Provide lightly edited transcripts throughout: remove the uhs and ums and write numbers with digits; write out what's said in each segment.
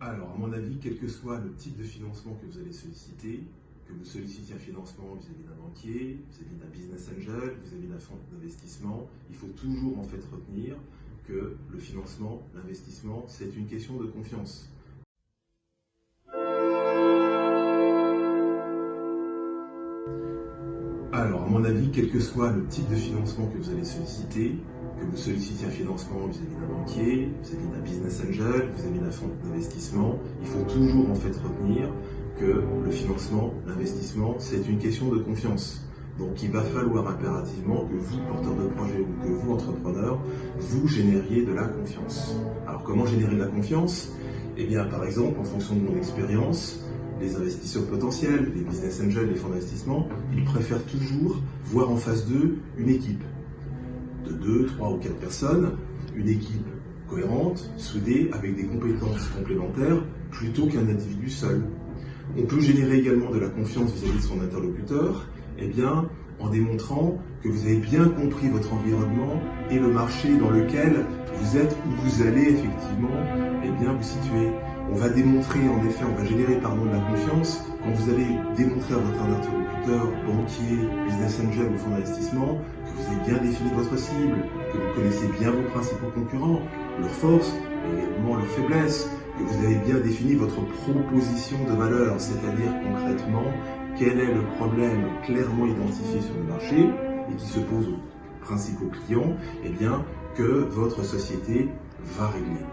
Alors, à mon avis, quel que soit le type de financement que vous allez solliciter, que vous sollicitiez un financement vis-à-vis d'un banquier, vis-à-vis d'un business angel, vis-à-vis d'un fonds d'investissement, il faut toujours en fait retenir que le financement, l'investissement, c'est une question de confiance. Alors, à mon avis, quel que soit le type de financement que vous allez solliciter, que vous sollicitiez un financement vis-à-vis d'un banquier, vis-à-vis d'un business angel, vis-à-vis d'un fonds d'investissement, il faut toujours en fait retenir que le financement, l'investissement, c'est une question de confiance. Donc il va falloir impérativement que vous, porteur de projet ou que vous, entrepreneur, vous génériez de la confiance. Alors comment générer de la confiance? Eh bien par exemple, en fonction de mon expérience, les investisseurs potentiels, les business angels, les fonds d'investissement, ils préfèrent toujours voir en face d'eux une équipe de 2, 3 ou 4 personnes, une équipe cohérente, soudée, avec des compétences complémentaires, plutôt qu'un individu seul. On peut générer également de la confiance vis-à-vis de son interlocuteur, eh bien, en démontrant que vous avez bien compris votre environnement et le marché dans lequel vous êtes ou vous allez effectivement vous situer. On va démontrer, en effet, on va générer de la confiance quand vous allez démontrer à votre interlocuteur, banquier, business angel ou fonds d'investissement, que vous avez bien défini votre cible, que vous connaissez bien vos principaux concurrents, leurs forces, mais également leurs faiblesses, que vous avez bien défini votre proposition de valeur, c'est-à-dire concrètement quel est le problème clairement identifié sur le marché et qui se pose aux principaux clients, eh bien, que votre société va régler.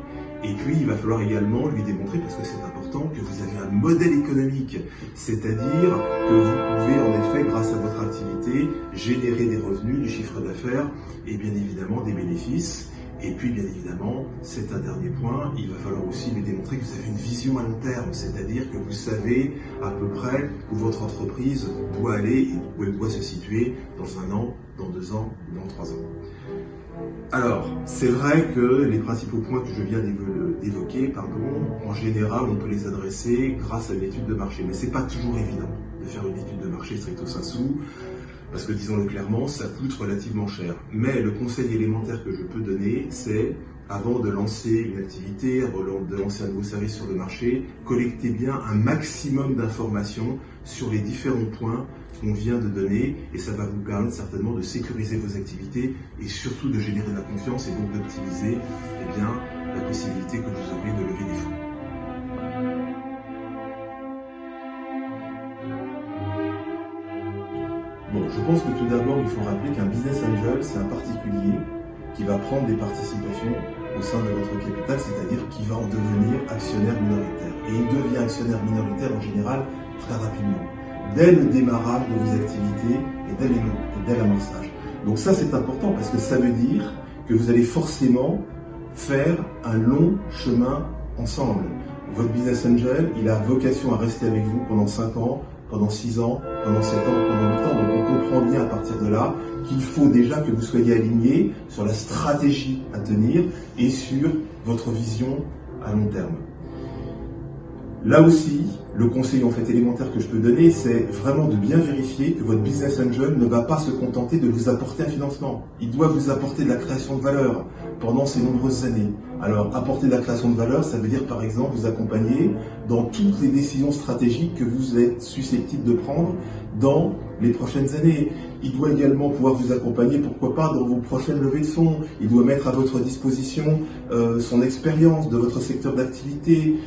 Et puis, il va falloir également lui démontrer, parce que c'est important, que vous avez un modèle économique, c'est-à-dire que vous pouvez, en effet, grâce à votre activité, générer des revenus, du chiffre d'affaires et bien évidemment des bénéfices. Et puis, bien évidemment, c'est un dernier point, il va falloir aussi lui démontrer que vous avez une vision à long terme, c'est-à-dire que vous savez à peu près où votre entreprise doit aller et où elle doit se situer dans 1 an, dans 2 ans, dans 3 ans. Alors, c'est vrai que les principaux points que je viens d'évoquer, en général, on peut les adresser grâce à une étude de marché. Mais c'est pas toujours évident de faire une étude de marché stricto sensu, parce que, disons-le clairement, ça coûte relativement cher. Mais le conseil élémentaire que je peux donner, c'est, avant de lancer une activité, avant de lancer un nouveau service sur le marché, collectez bien un maximum d'informations sur les différents points qu'on vient de donner, et ça va vous permettre certainement de sécuriser vos activités et surtout de générer de la confiance et donc d'optimiser la possibilité que vous aurez de lever des fonds. Bon, je pense que tout d'abord, il faut rappeler qu'un business angel, c'est un particulier qui va prendre des participations au sein de votre capital, c'est-à-dire qui va en devenir actionnaire minoritaire. Et il devient actionnaire minoritaire en général très rapidement, dès le démarrage de vos activités et dès l'amorçage. Donc ça, c'est important parce que ça veut dire que vous allez forcément faire un long chemin ensemble. Votre business angel, il a vocation à rester avec vous pendant 5 ans, pendant 6 ans, pendant 7 ans, pendant 8 ans. Donc on comprend bien à partir de là qu'il faut déjà que vous soyez aligné sur la stratégie à tenir et sur votre vision à long terme. Là aussi, le conseil élémentaire que je peux donner, c'est vraiment de bien vérifier que votre business angel ne va pas se contenter de vous apporter un financement. Il doit vous apporter de la création de valeur pendant ces nombreuses années. Alors, apporter de la création de valeur, ça veut dire par exemple vous accompagner dans toutes les décisions stratégiques que vous êtes susceptible de prendre dans les prochaines années. Il doit également pouvoir vous accompagner, pourquoi pas, dans vos prochaines levées de fonds. Il doit mettre à votre disposition son expérience de votre secteur d'activité,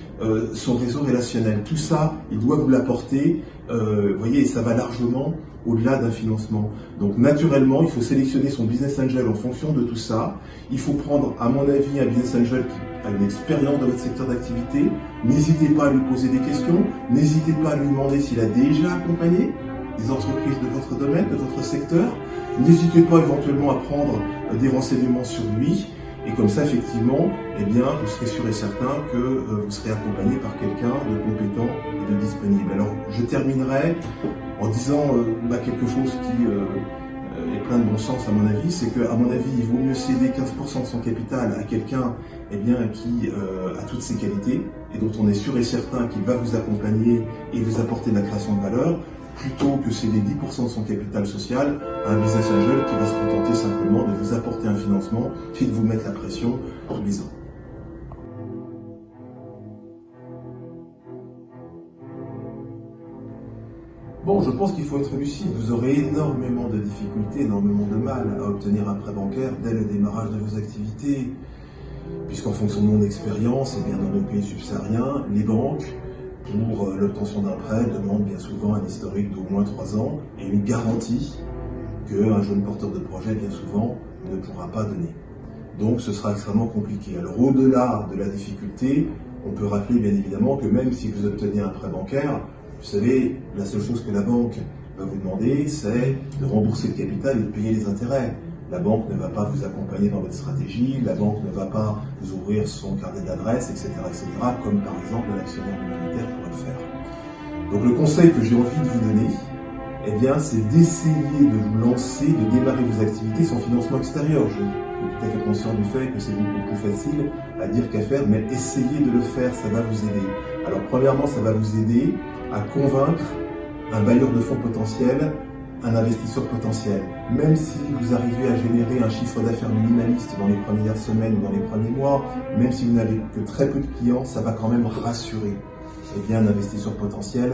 son réseau relationnel. Tout ça, il doit vous l'apporter, et ça va largement au-delà d'un financement. Donc naturellement, il faut sélectionner son business angel en fonction de tout ça. Il faut prendre, à mon avis, un business angel qui a une expérience dans votre secteur d'activité. N'hésitez pas à lui poser des questions. N'hésitez pas à lui demander s'il a déjà accompagné des entreprises de votre domaine, de votre secteur. N'hésitez pas éventuellement à prendre des renseignements sur lui. Et comme ça, effectivement, vous serez sûr et certain que vous serez accompagné par quelqu'un de compétent et de disponible. Alors, je terminerai en disant quelque chose qui est plein de bon sens à mon avis, c'est qu'à mon avis, il vaut mieux céder 15% de son capital à quelqu'un qui a toutes ses qualités et dont on est sûr et certain qu'il va vous accompagner et vous apporter de la création de valeur, plutôt que céder 10% de son capital social à un business angel qui va se contenter simplement de vous apporter un financement et de vous mettre la pression tous les ans. Bon, je pense qu'il faut être lucide. Vous aurez énormément de difficultés, énormément de mal à obtenir un prêt bancaire dès le démarrage de vos activités. Puisqu'en fonction de mon expérience, et bien dans nos pays subsahariens, les banques, pour l'obtention d'un prêt, demandent bien souvent un historique d'au moins 3 ans et une garantie qu'un jeune porteur de projet, bien souvent, ne pourra pas donner. Donc ce sera extrêmement compliqué. Alors au-delà de la difficulté, on peut rappeler bien évidemment que même si vous obtenez un prêt bancaire, vous savez, la seule chose que la banque va vous demander, c'est de rembourser le capital et de payer les intérêts. La banque ne va pas vous accompagner dans votre stratégie, la banque ne va pas vous ouvrir son carnet d'adresses, etc., comme par exemple l'actionnaire minoritaire pourrait le faire. Donc le conseil que j'ai envie de vous donner, eh bien, c'est d'essayer de vous lancer, de démarrer vos activités sans financement extérieur. Je suis tout à fait conscient du fait que c'est beaucoup plus facile à dire qu'à faire, mais essayez de le faire, ça va vous aider. Alors premièrement, ça va vous aider à convaincre un bailleur de fonds potentiel, un investisseur potentiel. Même si vous arrivez à générer un chiffre d'affaires minimaliste dans les premières semaines ou dans les premiers mois, même si vous n'avez que très peu de clients, ça va quand même rassurer un investisseur potentiel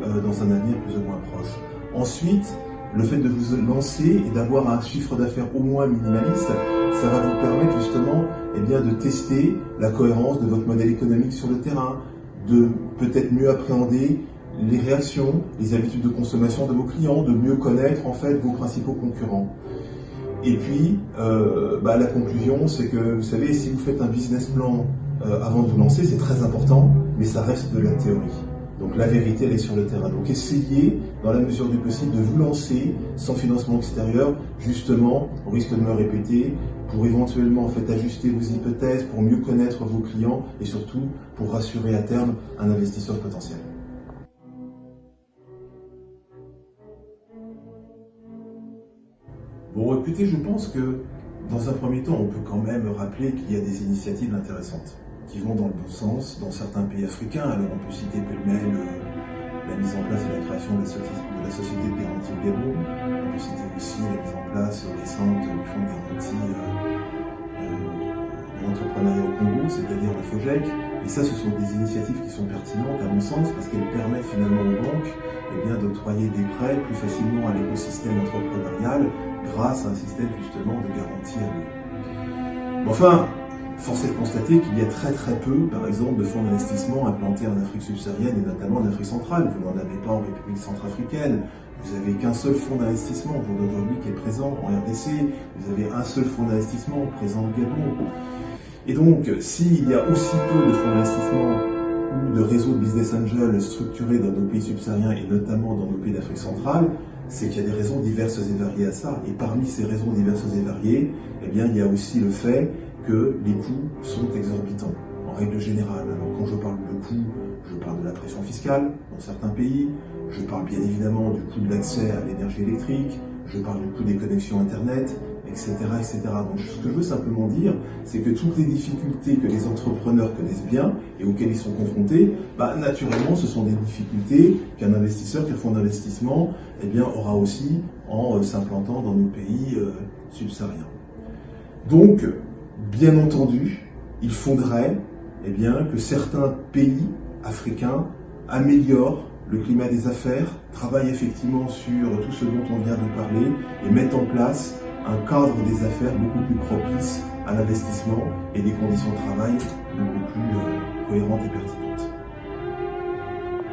dans un avenir plus ou moins proche. Ensuite, le fait de vous lancer et d'avoir un chiffre d'affaires au moins minimaliste, ça va vous permettre justement de tester la cohérence de votre modèle économique sur le terrain, de peut-être mieux appréhender les réactions, les habitudes de consommation de vos clients, de mieux connaître en fait vos principaux concurrents. Et puis, la conclusion, c'est que vous savez, si vous faites un business plan avant de vous lancer, c'est très important, mais ça reste de la théorie. Donc la vérité, elle est sur le terrain. Donc essayez, dans la mesure du possible, de vous lancer sans financement extérieur, justement, au risque de me répéter, pour éventuellement ajuster vos hypothèses, pour mieux connaître vos clients et surtout pour rassurer à terme un investisseur potentiel. Bon, écoutez, je pense que dans un premier temps, on peut quand même rappeler qu'il y a des initiatives intéressantes qui vont dans le bon sens dans certains pays africains. Alors on peut citer pêle-mêle la mise en place et la création de la société de garantie au Gabon. On peut citer aussi la mise en place récente du fonds de garantie de l'entrepreneuriat au Congo, c'est-à-dire le FOGEC. Et ça, ce sont des initiatives qui sont pertinentes à mon sens parce qu'elles permettent finalement aux banques d'octroyer des prêts plus facilement à l'écosystème entrepreneurial grâce à un système justement de garantie à l'eau. Enfin, force est de constater qu'il y a très peu, par exemple, de fonds d'investissement implantés en Afrique subsaharienne et notamment en Afrique centrale. Vous n'en avez pas en République centrafricaine. Vous n'avez qu'un seul fonds d'investissement au jour d'aujourd'hui qui est présent en RDC. Vous avez un seul fonds d'investissement présent au Gabon. Et donc, s'il y a aussi peu de fonds d'investissement ou de réseaux de business angels structurés dans nos pays subsahariens et notamment dans nos pays d'Afrique centrale, c'est qu'il y a des raisons diverses et variées à ça. Et parmi ces raisons diverses et variées, il y a aussi le fait que les coûts sont exorbitants, en règle générale. Alors quand je parle de coûts, je parle de la pression fiscale dans certains pays, je parle bien évidemment du coût de l'accès à l'énergie électrique, je parle du coût des connexions Internet, etc. Donc ce que je veux simplement dire, c'est que toutes les difficultés que les entrepreneurs connaissent bien et auxquelles ils sont confrontés, naturellement ce sont des difficultés qu'un investisseur, qu'un fonds d'investissement aura aussi en s'implantant dans nos pays subsahariens. Donc, bien entendu, il faudrait que certains pays africains améliorent le climat des affaires, travaillent effectivement sur tout ce dont on vient de parler et mettent en place un cadre des affaires beaucoup plus propice à l'investissement et des conditions de travail beaucoup plus cohérentes et pertinentes.